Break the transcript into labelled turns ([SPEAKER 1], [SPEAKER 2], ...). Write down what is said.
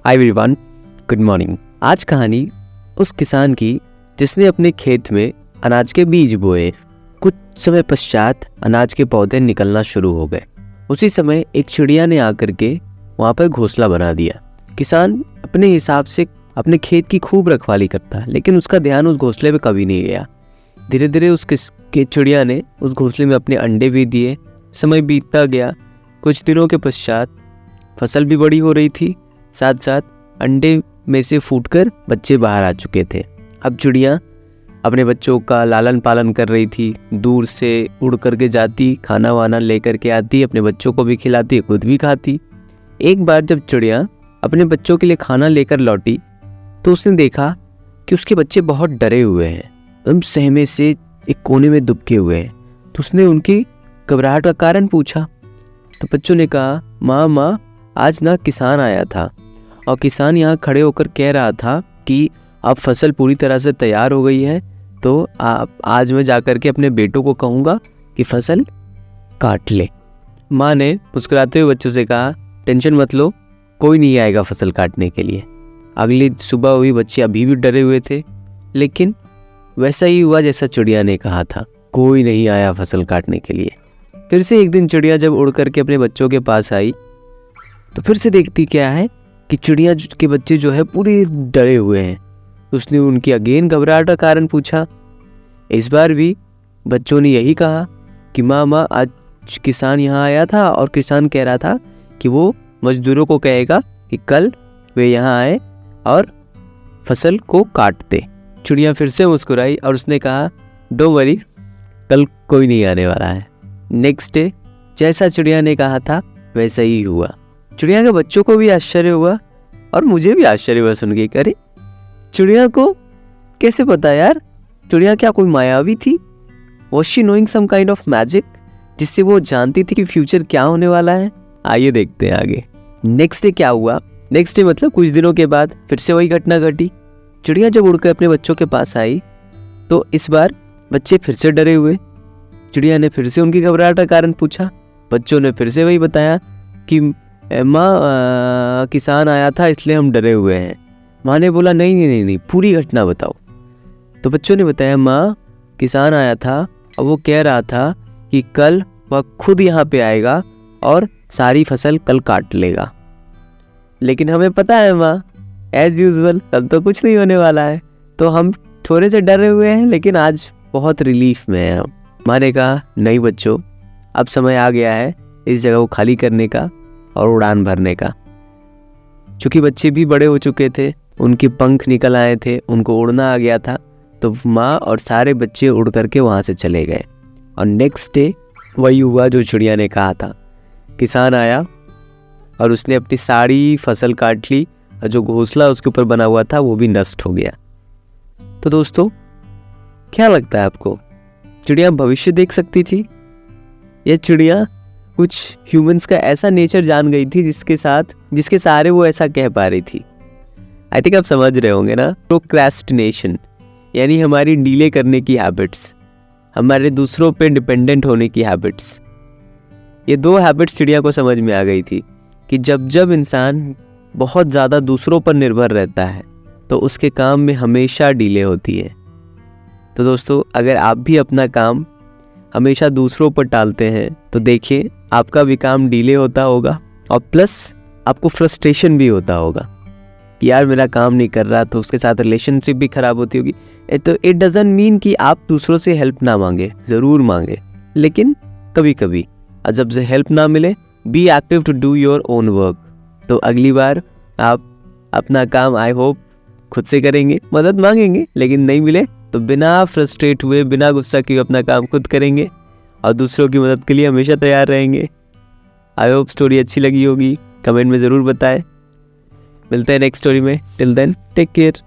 [SPEAKER 1] Hi everyone, good morning. आज कहानी उस किसान की जिसने अपने खेत में अनाज के बीज बोए। कुछ समय पश्चात अनाज के पौधे निकलना शुरू हो गए। उसी समय एक चिड़िया ने आकर के वहाँ पर घोंसला बना दिया। किसान अपने हिसाब से अपने खेत की खूब रखवाली करता है, लेकिन उसका ध्यान उस घोंसले पे कभी नहीं गया। धीरे धीरे उस चिड़िया ने उस घोंसले में अपने अंडे भी दिए। समय बीतता गया। कुछ दिनों के पश्चात फसल भी बड़ी हो रही थी, साथ साथ अंडे में से फूटकर बच्चे बाहर आ चुके थे। अब चिड़िया अपने बच्चों का लालन पालन कर रही थी। दूर से उड़ करके जाती, खाना वाना लेकर के आती, अपने बच्चों को भी खिलाती, खुद भी खाती। एक बार जब चिड़िया अपने बच्चों के लिए खाना लेकर लौटी तो उसने देखा कि उसके बच्चे बहुत डरे हुए हैं, एकदम सहमे से एक कोने में दुबके हुए हैं। तो उसने उनकी घबराहट का कारण पूछा तो बच्चों ने कहा, माँ आज ना किसान आया था और किसान यहाँ खड़े होकर कह रहा था कि अब फसल पूरी तरह से तैयार हो गई है, तो आज मैं जाकर के अपने बेटों को कहूँगा कि फसल काट ले। माँ ने मुस्कुराते हुए बच्चों से कहा, टेंशन मत लो, कोई नहीं आएगा फसल काटने के लिए। अगली सुबह हुई, बच्चे अभी भी डरे हुए थे, लेकिन वैसा ही हुआ जैसा चिड़िया ने कहा था, कोई नहीं आया फसल काटने के लिए। फिर से एक दिन चिड़िया जब उड़ करके अपने बच्चों के पास आई तो फिर से देखती क्या है कि चिड़िया के बच्चे जो है पूरे डरे हुए हैं। उसने उनकी अगेन घबराहट का कारण पूछा। इस बार भी बच्चों ने यही कहा कि माँ आज किसान यहाँ आया था और किसान कह रहा था कि वो मजदूरों को कहेगा कि कल वे यहाँ आए और फसल को काट दे। चिड़िया फिर से मुस्कुराई और उसने कहा, डोंट वरी, कल कोई नहीं आने वाला है। नेक्स्ट डे जैसा चिड़िया ने कहा था वैसा ही हुआ। चिड़िया के बच्चों को भी आश्चर्य हुआ और मुझे भी आश्चर्य हुआ सुन के। अरे चिड़िया को कैसे पता यार? चिड़िया क्या कोई मायावी थी? Was she knowing some kind of magic जिससे वो जानती थी कि फ्यूचर क्या होने वाला है? आइए देखते हैं आगे। नेक्स्ट डे क्या हुआ? नेक्स्ट डे मतलब कुछ दिनों के बाद फिर से वही घटना घटी। चिड़िया जब उड़कर अपने बच्चों के पास आई तो इस बार बच्चे फिर से डरे हुए। चिड़िया ने फिर से उनकी घबराहट का कारण पूछा। बच्चों ने फिर से वही बताया कि माँ किसान आया था इसलिए हम डरे हुए हैं। माँ ने बोला, नहीं, पूरी घटना बताओ। तो बच्चों ने बताया, माँ किसान आया था और वो कह रहा था कि कल वह खुद यहाँ पे आएगा और सारी फसल कल काट लेगा। लेकिन हमें पता है माँ, एज यूजुअल कल तो कुछ नहीं होने वाला है, तो हम थोड़े से डरे हुए हैं, लेकिन आज बहुत रिलीफ में हैं हम। माँ ने कहा, नहीं बच्चों, अब समय आ गया है इस जगह को खाली करने का और उड़ान भरने का। चूँकि बच्चे भी बड़े हो चुके थे, उनके पंख निकल आए थे, उनको उड़ना आ गया था, तो माँ और सारे बच्चे उड़ करके वहाँ से चले गए। और नेक्स्ट डे वही हुआ जो चिड़िया ने कहा था। किसान आया और उसने अपनी सारी फसल काट ली और जो घोंसला उसके ऊपर बना हुआ था वो भी नष्ट हो गया। तो दोस्तों, क्या लगता है आपको, चिड़िया भविष्य देख सकती थी या चिड़िया कुछ ह्यूमंस का ऐसा नेचर जान गई थी जिसके सहारे वो ऐसा कह पा रही थी? आई थिंक आप समझ रहे होंगे ना। प्रोक्रेस्टिनेशन यानी हमारी डीले करने की हैबिट्स, हमारे दूसरों पे डिपेंडेंट होने की हैबिट्स। ये दो हैबिट्स चिड़िया को समझ में आ गई थी कि जब इंसान बहुत ज़्यादा दूसरों पर निर्भर रहता है तो उसके काम में हमेशा डीले होती है। तो दोस्तों, अगर आप भी अपना काम हमेशा दूसरों पर टालते हैं तो देखिए आपका भी काम डीले होता होगा और प्लस आपको फ्रस्ट्रेशन भी होता होगा कि यार मेरा काम नहीं कर रहा, तो उसके साथ रिलेशनशिप भी खराब होती होगी। तो इट डजंट मीन कि आप दूसरों से हेल्प ना मांगे, ज़रूर मांगे, लेकिन कभी कभी जब से हेल्प ना मिले, be active to do your own work. तो अगली बार आप अपना काम आई होप खुद से करेंगे, मदद मांगेंगे, लेकिन नहीं मिले तो बिना फ्रस्ट्रेट हुए, बिना गुस्सा किए अपना काम खुद करेंगे और दूसरों की मदद के लिए हमेशा तैयार रहेंगे। आई होप स्टोरी अच्छी लगी होगी, कमेंट में ज़रूर बताएं। मिलते हैं नेक्स्ट स्टोरी में। Till then take care.